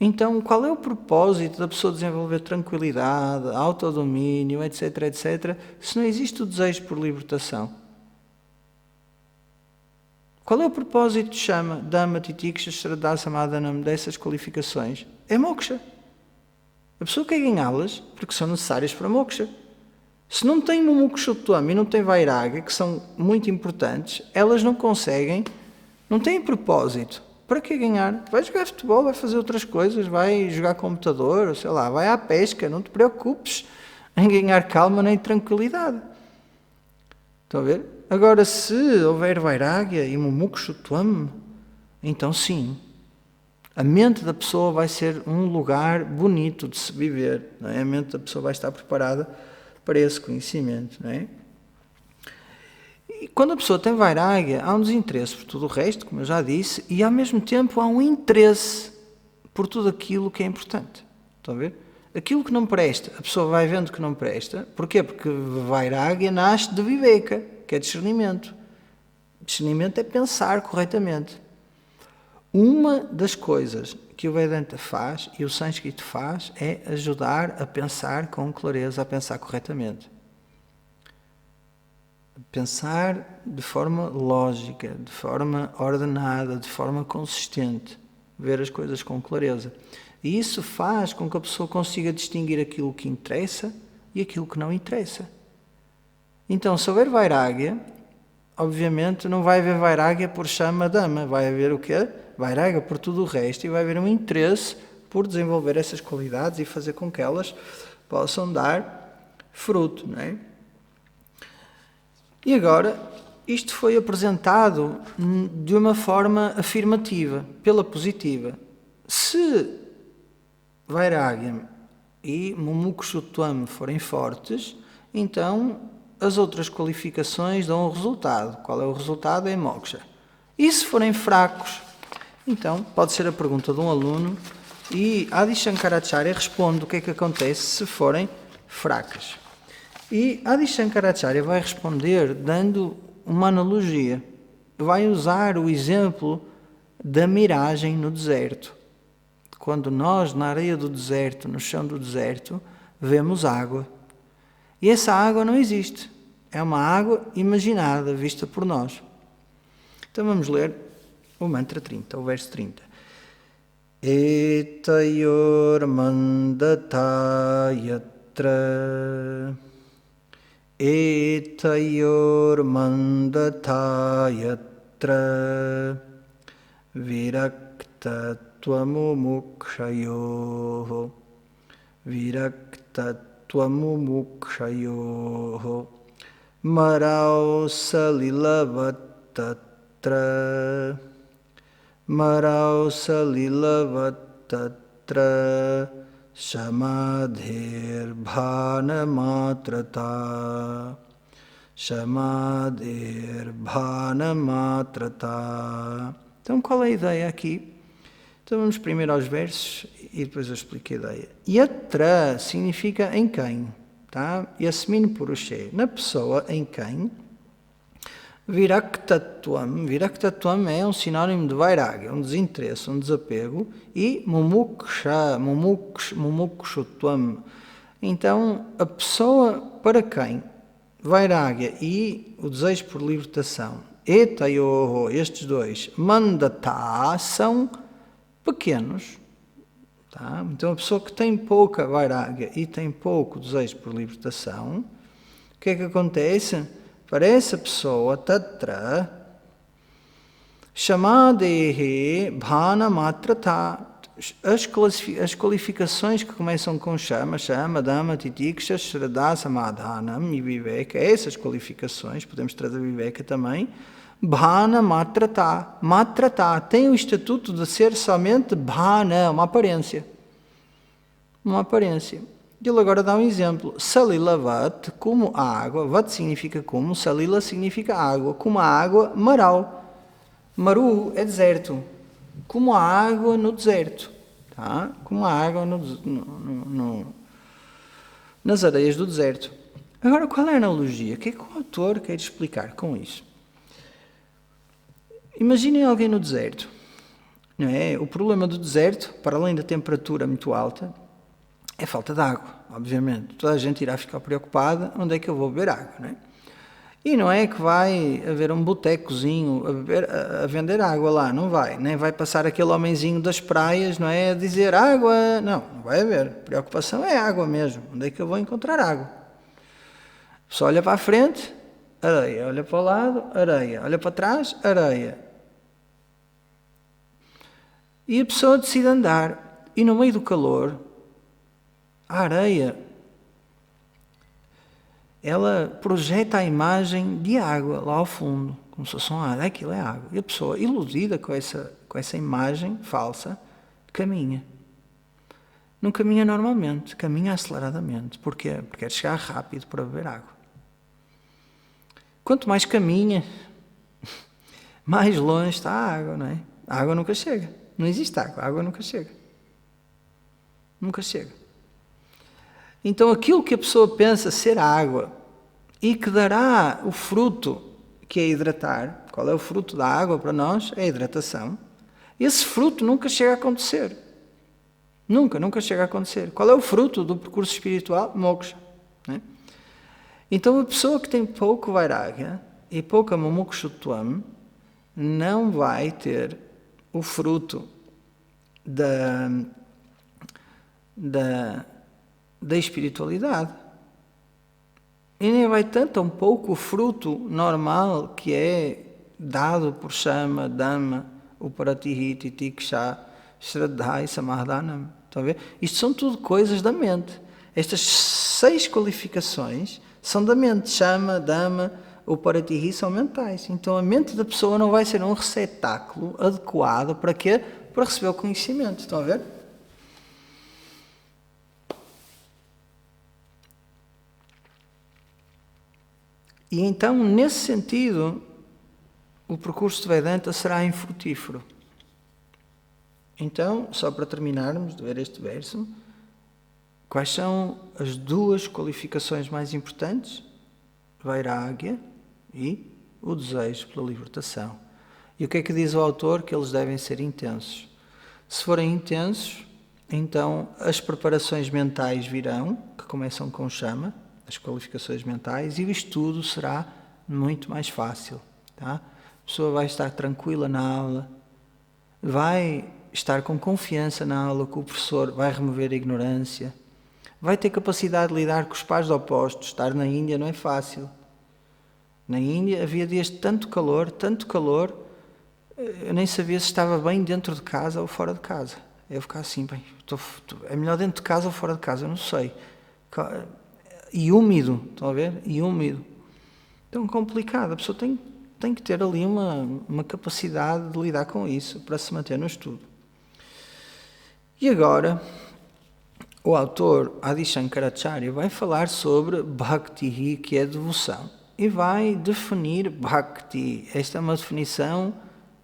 Então, qual é o propósito da pessoa desenvolver tranquilidade, autodomínio, etc., etc., se não existe o desejo por libertação? Qual é o propósito de chama, dama, titiksha, shraddha, samadhanam, dessas qualificações? É moksha. A pessoa quer ganhá-las porque são necessárias para moksha. Se não tem mumukshutvam e não tem vairagya, que são muito importantes, elas não conseguem, não têm propósito. Para que ganhar? Vai jogar futebol, vai fazer outras coisas, vai jogar computador, sei lá, vai à pesca, não te preocupes em ganhar calma nem tranquilidade. Estão a ver? Agora, se houver vairagya e mumukshutvam, então sim, a mente da pessoa vai ser um lugar bonito de se viver, não é? A mente da pessoa vai estar preparada para esse conhecimento, não é? E quando a pessoa tem vairagya, há um desinteresse por tudo o resto, como eu já disse, e ao mesmo tempo há um interesse por tudo aquilo que é importante. Estão a ver? Aquilo que não presta, a pessoa vai vendo que não presta. Porquê? Porque vairagya nasce de viveka, que é discernimento. Discernimento é pensar corretamente. Uma das coisas que o Vedanta faz e o sânscrito faz é ajudar a pensar com clareza, a pensar corretamente. Pensar de forma lógica, de forma ordenada, de forma consistente. Ver as coisas com clareza. E isso faz com que a pessoa consiga distinguir aquilo que interessa e aquilo que não interessa. Então, se houver vairagya, obviamente não vai haver vairagya por chama dama, vai haver o quê? Vairagya por tudo o resto e vai haver um interesse por desenvolver essas qualidades e fazer com que elas possam dar fruto, não é? E agora, isto foi apresentado de uma forma afirmativa, pela positiva. Se vairagya e mumukshutvam forem fortes, então as outras qualificações dão o resultado. Qual é o resultado? É moksha. E se forem fracos? Então, pode ser a pergunta de um aluno e Adi Shankaracharya responde o que é que acontece se forem fracas. E Adi Shankaracharya vai responder dando uma analogia. Vai usar o exemplo da miragem no deserto. Quando nós, na areia do deserto, no chão do deserto, vemos água. E essa água não existe. É uma água imaginada, vista por nós. Então vamos ler o mantra 30, o verso 30. Etayor mandata yatra Etayor mandata yatra Virakta Tvamumukshayoho Virakta Tvamumukshayoho Marau Salilavattatra Marau Salilavattatra Shamadher Bhanamatrata Shamadher Bhanamatrata. Então qual é a ideia aqui? Então vamos primeiro aos versos e depois eu explico a ideia. Yatra significa em quem, tá? Yasmin Purushe, na pessoa em quem. Viraktatvam, Viraktatvam é um sinónimo de vairagya, um desinteresse, um desapego, e mumukshutvam. Então, a pessoa para quem vairagya e o desejo por libertação, etayoho, estes dois, mandata, são pequenos. Tá? Então, a pessoa que tem pouca vairagya e tem pouco desejo por libertação, o que é que acontece? Para essa pessoa, tatra, shamadehe bhanamatrata, as qualificações que começam com shama, dama, titiksha, shraddha, samadhanam e viveka, essas qualificações, podemos trazer viveka também, bhanamatrata, matrata, tem o estatuto de ser somente bhana, uma aparência. Uma aparência. Ele agora dá um exemplo. Salila vat, como a água. Vat significa como, salila significa água. Como a água, marau. Maru é deserto. Como a água no deserto. Tá? Como a água nas areias do deserto. Agora, qual é a analogia? O que é que o autor quer explicar com isso? Imaginem alguém no deserto. Não é? O problema do deserto, para além da temperatura muito alta, é falta de água, obviamente. Toda a gente irá ficar preocupada, onde é que eu vou beber água, não é? E não é que vai haver um botecozinho a vender água lá, não vai. Nem vai passar aquele homenzinho das praias, não é? A dizer água. Não, não vai haver. A preocupação é água mesmo. Onde é que eu vou encontrar água? Só olha para a frente, areia. Olha para o lado, areia. Olha para trás, areia. E a pessoa decide andar. E no meio do calor, a areia, ela projeta a imagem de água lá ao fundo, como se fosse aquilo é água. E a pessoa, iludida com essa imagem falsa, caminha. Não caminha normalmente, caminha aceleradamente. Porquê? Porque quer chegar rápido para beber água. Quanto mais caminha, mais longe está a água, não é? A água nunca chega. Não existe água, a água nunca chega. Nunca chega. Então aquilo que a pessoa pensa ser água e que dará o fruto que é hidratar, qual é o fruto da água para nós? É a hidratação. Esse fruto nunca chega a acontecer. Nunca chega a acontecer. Qual é o fruto do percurso espiritual? Moksha. Né? Então a pessoa que tem pouco vairagya e pouca mumukshutvam não vai ter o fruto da espiritualidade. E nem vai tanto um pouco o fruto normal que é dado por Shama, Dhamma, Uparatihi, Titiksha, Shraddha e Samadhanam. Estão a ver? Isto são tudo coisas da mente. Estas 6 qualificações são da mente. Shama, Dhamma, Uparatihi são mentais. Então a mente da pessoa não vai ser um receptáculo adequado para quê? Para receber o conhecimento. Estão a ver? E então, nesse sentido, o percurso de Vedanta será infrutífero. Então, só para terminarmos de ver este verso, quais são as 2 qualificações mais importantes? Vairagya e o desejo pela libertação. E o que é que diz o autor? Que eles devem ser intensos. Se forem intensos, então as preparações mentais virão, que começam com Shama, as qualificações mentais, e o estudo será muito mais fácil. Tá? A pessoa vai estar tranquila na aula, vai estar com confiança na aula, que o professor vai remover a ignorância, vai ter capacidade de lidar com os pares opostos. Estar na Índia não é fácil. Na Índia havia dias de tanto calor, eu nem sabia se estava bem dentro de casa ou fora de casa. Eu ficava assim, bem, é melhor dentro de casa ou fora de casa, eu não sei. E úmido, estão a ver? E úmido. Então, complicado. A pessoa tem que ter ali uma capacidade de lidar com isso para se manter no estudo. E agora, o autor Adi Shankaracharya vai falar sobre Bhakti, que é devoção. E vai definir Bhakti. Esta é uma definição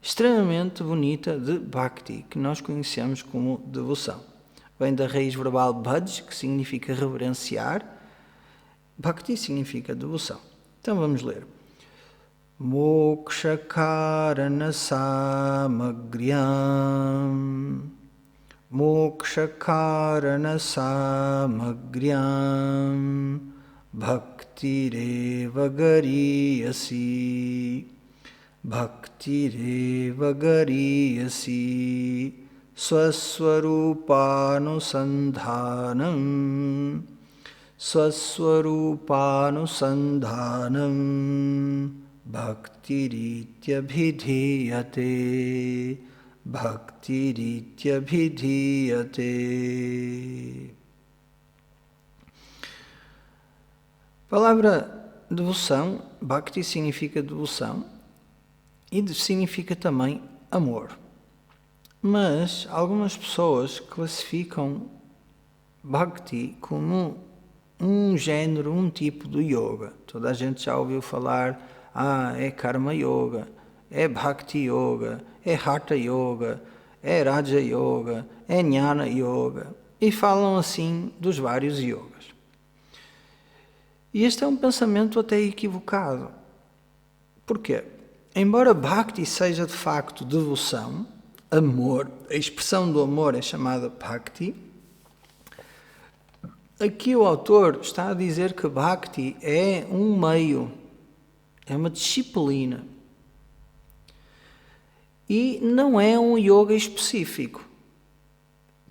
extremamente bonita de Bhakti, que nós conhecemos como devoção. Vem da raiz verbal bhaj, que significa reverenciar. Bhakti significa devoção. Então vamos ler. Moksha karana samagryam Moksha karana samagryam Bhaktireva gariyasi Bhaktireva gariyasi Swaswarupānusandhānam Swaswarupānusandhānam Bhaktiritya-bhidhiyate Bhaktiritya-bhidhiyate. Palavra devoção, Bhakti significa devoção e significa também amor. Mas algumas pessoas classificam Bhakti como um género, um tipo de yoga. Toda a gente já ouviu falar, é Karma Yoga, é Bhakti Yoga, é Hatha Yoga, é Raja Yoga, é Jnana Yoga. E falam assim dos vários yogas. E este é um pensamento até equivocado. Porquê? Embora Bhakti seja de facto devoção, amor, a expressão do amor é chamada Bhakti, aqui o autor está a dizer que Bhakti é um meio É uma disciplina. E não é um yoga específico,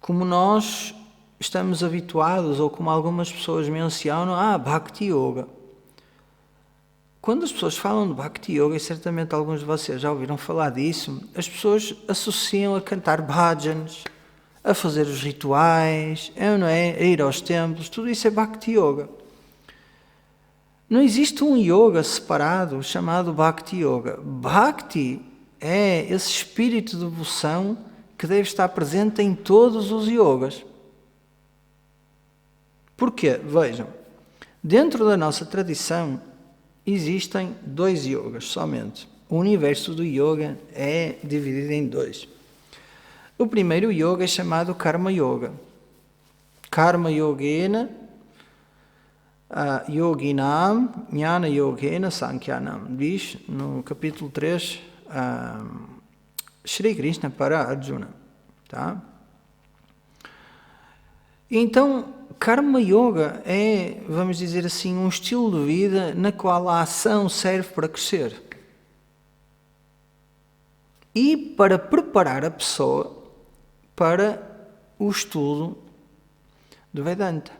como nós estamos habituados, ou como algumas pessoas mencionam, Bhakti Yoga. Quando as pessoas falam de Bhakti Yoga, e certamente alguns de vocês já ouviram falar disso, as pessoas associam a cantar bhajans, a fazer os rituais, não é? A ir aos templos, tudo isso é Bhakti Yoga. Não existe um yoga separado chamado Bhakti Yoga. Bhakti é esse espírito de devoção que deve estar presente em todos os yogas. Porquê? Vejam, dentro da nossa tradição existem 2 yogas somente. O universo do yoga é dividido em 2. O primeiro yoga é chamado Karma Yoga. Karma Yogena Yoginam Jnana Yogena Sankyanam. Diz no capítulo 3 Shri Krishna para Arjuna. Tá? Então, Karma Yoga é, vamos dizer assim, um estilo de vida na qual a ação serve para crescer. E para preparar a pessoa para o estudo do Vedanta.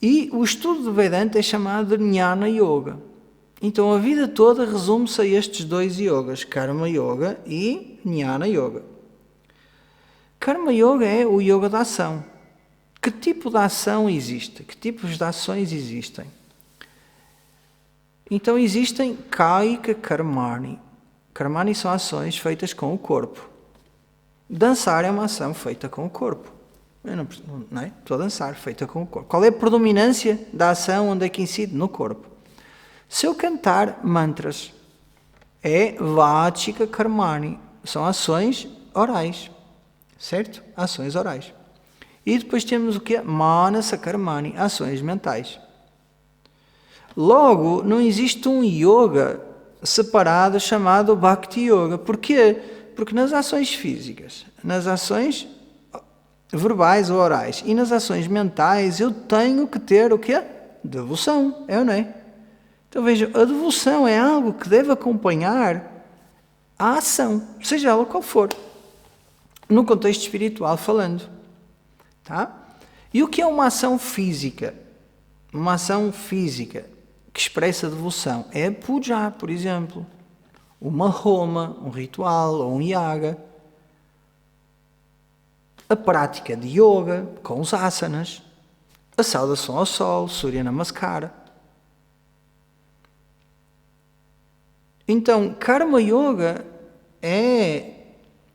E o estudo do Vedanta é chamado de Jnana Yoga. Então a vida toda resume-se a estes 2 yogas, Karma Yoga e Jnana Yoga. Karma Yoga é o yoga da ação. Que tipo de ação existe? Que tipos de ações existem? Então existem Kaika Karmani. Karmani são ações feitas com o corpo. Dançar é uma ação feita com o corpo. Eu não é? Estou a dançar, feita com o corpo. Qual é a predominância da ação onde é que incide? No corpo. Se eu cantar mantras, é Vachika Karmani. São ações orais. Certo? Ações orais. E depois temos o quê? Manasa Karmani, ações mentais. Logo, não existe um yoga separado chamado Bhakti Yoga. Porquê? Porque nas ações físicas, nas ações verbais ou orais e nas ações mentais eu tenho que ter o quê? Devoção, é ou não é? Então vejam, a devoção é algo que deve acompanhar a ação, seja ela qual for. No contexto espiritual falando. Tá? E o que é uma ação física? Uma ação física que expressa devoção é puja, por exemplo. Uma homa, um ritual ou um yaga. A prática de yoga com os asanas. A saudação ao sol, Surya Namaskara. Então, Karma Yoga é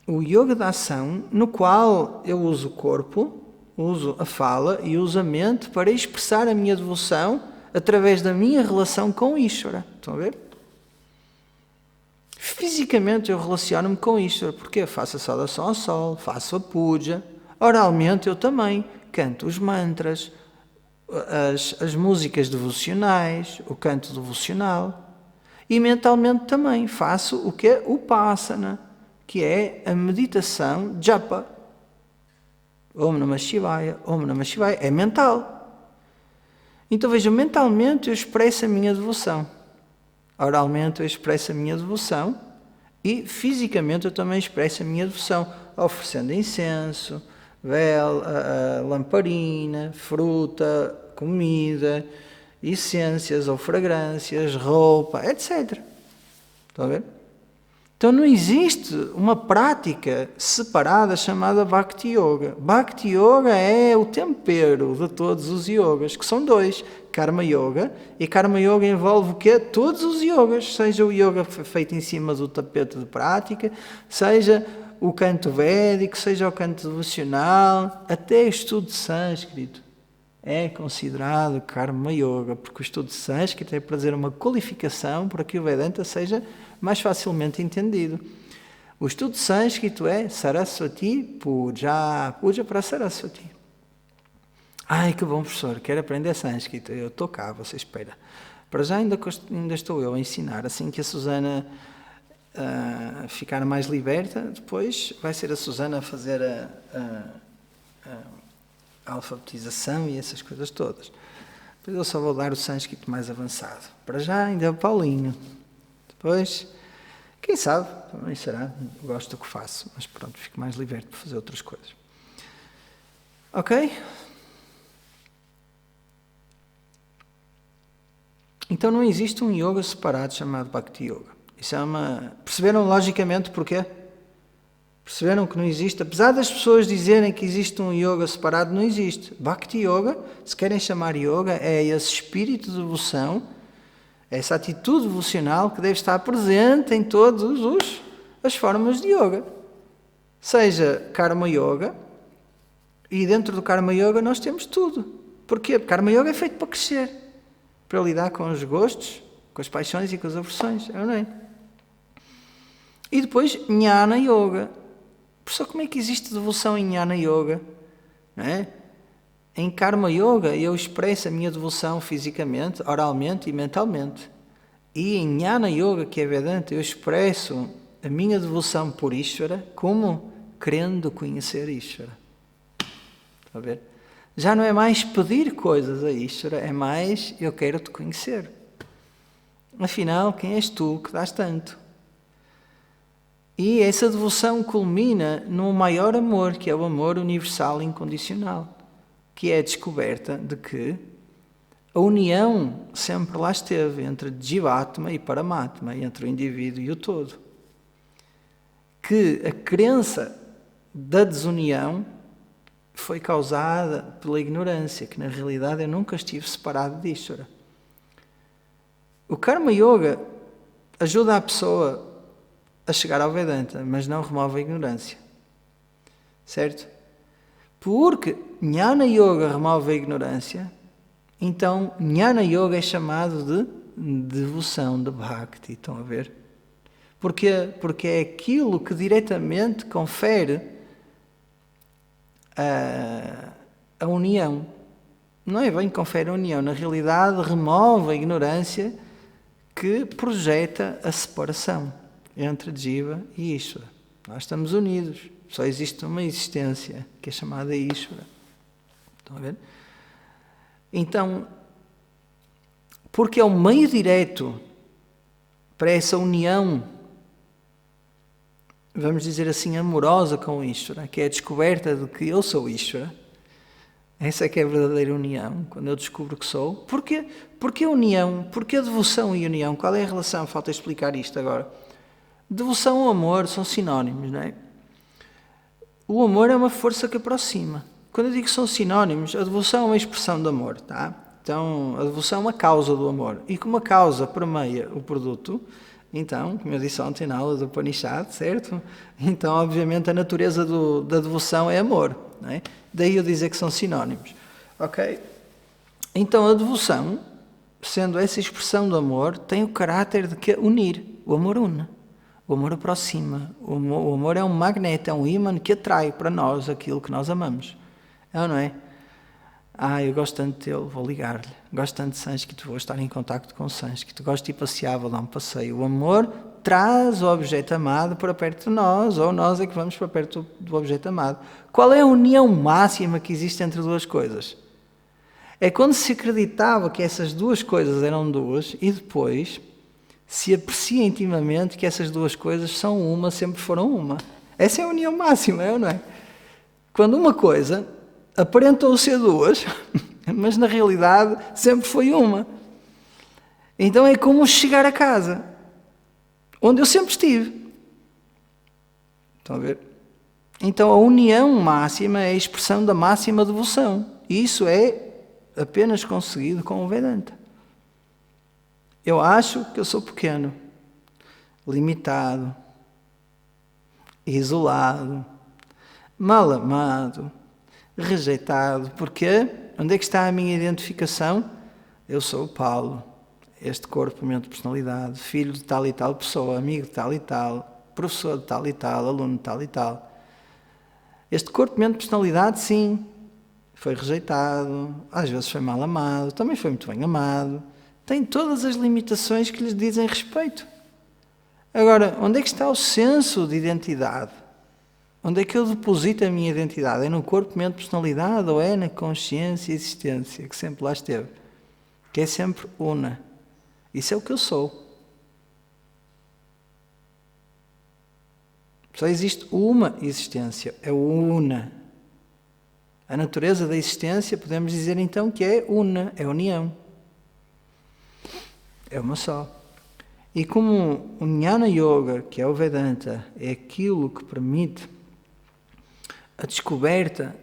o yoga da ação no qual eu uso o corpo, uso a fala e uso a mente para expressar a minha devoção através da minha relação com Ishvara. Estão a ver? Fisicamente eu relaciono-me com Ishvara, porque faço a saudação ao sol, faço a puja. Oralmente eu também canto os mantras, as músicas devocionais, o canto devocional. E mentalmente também faço o que é o Upasana, que é a meditação japa. Om Namah Shivaya, Om Namah Shivaya, é mental. Então vejam, mentalmente eu expresso a minha devoção. Oralmente eu expresso a minha devoção e fisicamente eu também expresso a minha devoção, oferecendo incenso, vela, lamparina, fruta, comida, essências ou fragrâncias, roupa, etc. Estão a ver? Então não existe uma prática separada chamada Bhakti Yoga. Bhakti Yoga é o tempero de todos os yogas, que são 2, Karma Yoga, e Karma Yoga envolve o quê? Todos os yogas, seja o yoga feito em cima do tapete de prática, seja o canto védico, seja o canto devocional, até o estudo de sânscrito é considerado Karma Yoga, porque o estudo de sânscrito é para trazer uma qualificação para que o Vedanta seja mais facilmente entendido. O estudo de sânscrito é Saraswati Puja, Puja para Saraswati. Ai, que bom, professor, quero aprender sânscrito. Eu estou cá, você espera. Para já ainda estou eu a ensinar, assim que a Susana ficar mais liberta, depois vai ser a Susana a fazer a alfabetização e essas coisas todas. Depois eu só vou dar o sânscrito mais avançado. Para já ainda é o Paulinho. Depois, quem sabe, também será. Eu gosto do que faço, mas pronto, fico mais liberto para fazer outras coisas. Ok? Então não existe um yoga separado chamado Bhakti Yoga. Isso é uma... Perceberam logicamente porquê? Perceberam que não existe? Apesar das pessoas dizerem que existe um yoga separado, não existe. Bhakti Yoga, se querem chamar yoga, é esse espírito de devoção, essa atitude devocional que deve estar presente em todas as formas de yoga. Seja Karma Yoga, e dentro do Karma Yoga nós temos tudo. Porquê? Porque Karma Yoga é feito para crescer, para lidar com os gostos, com as paixões e com as aversões, não é? E depois Jnana Yoga. Professor, como é que existe devoção em Jnana Yoga? Não é? Em Karma Yoga eu expresso a minha devoção fisicamente, oralmente e mentalmente. E em Jnana Yoga, que é Vedanta, eu expresso a minha devoção por Ishvara como querendo conhecer Ishvara. Está a ver? Já não é mais pedir coisas a Ishvara, é mais eu quero te conhecer. Afinal, quem és tu que dás tanto? E essa devoção culmina no maior amor, que é o amor universal e incondicional, que é a descoberta de que a união sempre lá esteve entre Jivatma e Paramatma, entre o indivíduo e o todo. Que a crença da desunião foi causada pela ignorância, que na realidade eu nunca estive separado de Ishvara. O Karma Yoga ajuda a pessoa a chegar ao Vedanta, mas não remove a ignorância. Certo? Porque Jnana Yoga remove a ignorância, então Jnana Yoga é chamado de devoção, de Bhakti. Estão a ver? Porquê? Porque é aquilo que diretamente confere a união. Não é bem que confere a união, na realidade remove a ignorância que projeta a separação entre Jiva e Ishvara. Nós estamos unidos. Só existe uma existência, que é chamada Ishvara. Estão a ver? Então, porque é o meio direto para essa união, vamos dizer assim, amorosa com Ishvara, que é a descoberta de que eu sou Ishvara. Essa é que é a verdadeira união, quando eu descubro que sou. Porquê união? Porquê devoção e união? Qual é a relação? Falta explicar isto agora. Devoção e amor são sinónimos, não é? O amor é uma força que aproxima. Quando eu digo que são sinónimos, a devoção é uma expressão de amor, tá? Então, a devoção é uma causa do amor. E como a causa permeia o produto, então, como eu disse ontem na aula do Upanishad, certo? Então, obviamente, a natureza da devoção é amor, não é? Daí eu dizer que são sinónimos. Ok? Então, a devoção, sendo essa expressão do amor, tem o caráter de que unir. O amor une. O amor aproxima. O amor é um magneto, é um ímã que atrai para nós aquilo que nós amamos. É ou não é? Eu gosto tanto dele, vou ligar-lhe. Gosto tanto de sânscrito, vou estar em contacto com o sânscrito. Gosto de ir passear, vou dar um passeio. O amor traz o objeto amado para perto de nós, ou nós é que vamos para perto do objeto amado. Qual é a união máxima que existe entre duas coisas? É quando se acreditava que essas duas coisas eram duas e depois se aprecia intimamente que essas duas coisas são uma, sempre foram uma. Essa é a união máxima, é ou não é? Quando uma coisa aparentou ser duas, mas na realidade sempre foi uma. Então é como chegar a casa, onde eu sempre estive. Estão a ver? Então a união máxima é a expressão da máxima devoção. E isso é apenas conseguido com o Vedanta. Eu acho que eu sou pequeno, limitado, isolado, mal amado, rejeitado. Porquê? Onde é que está a minha identificação? Eu sou o Paulo, este corpo, mente, personalidade, filho de tal e tal pessoa, amigo de tal e tal, professor de tal e tal, aluno de tal e tal. Este corpo, mente, personalidade, sim, foi rejeitado, às vezes foi mal amado, também foi muito bem amado. Tem todas as limitações que lhes dizem respeito. Agora, onde é que está o senso de identidade? Onde é que eu deposito a minha identidade? É no corpo, mente, personalidade ou é na consciência e existência que sempre lá esteve? que é sempre una. Isso é o que eu sou. Só existe uma existência, é una. A natureza da existência, podemos dizer então que é una, é união. É uma só. E como o Jnana Yoga, que é o Vedanta, é aquilo que permite a descoberta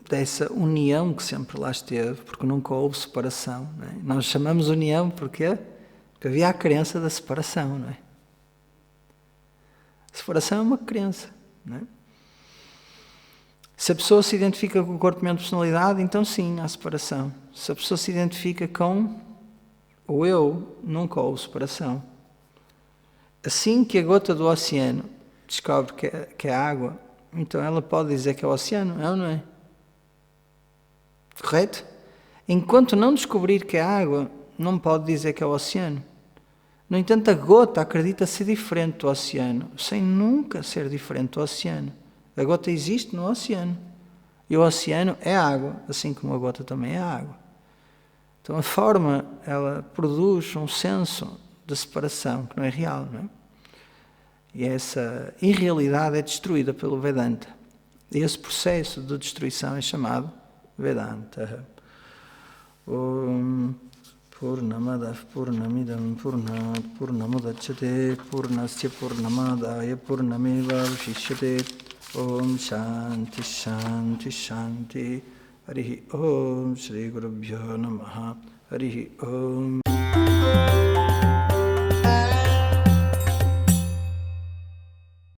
dessa união que sempre lá esteve, porque nunca houve separação. Não é? Nós chamamos união porque havia a crença da separação. Não é? Separação é uma crença. Não é? Se a pessoa se identifica com o corpo, mente, personalidade, então sim, há separação. Se a pessoa se identifica com o eu, nunca houve separação. Assim que a gota do oceano descobre que é água, então ela pode dizer que é o oceano, é ou não é? Correto? Enquanto não descobrir que é água, não pode dizer que é o oceano. No entanto, a gota acredita ser diferente do oceano, sem nunca ser diferente do oceano. A gota existe no oceano. E o oceano é água, assim como a gota também é água. Então a forma, ela produz um senso de separação que não é real, não é? E essa irrealidade é destruída pelo Vedanta. E esse processo de destruição é chamado Vedanta. Om Purnamadav Purnamidam Purnat Purnamudachyate Purnasya Purnamadaya Purnameva Vishyate Om Shanti Shanti Shanti Harihi Om Shri Gurubhyo Namaha Harihi Om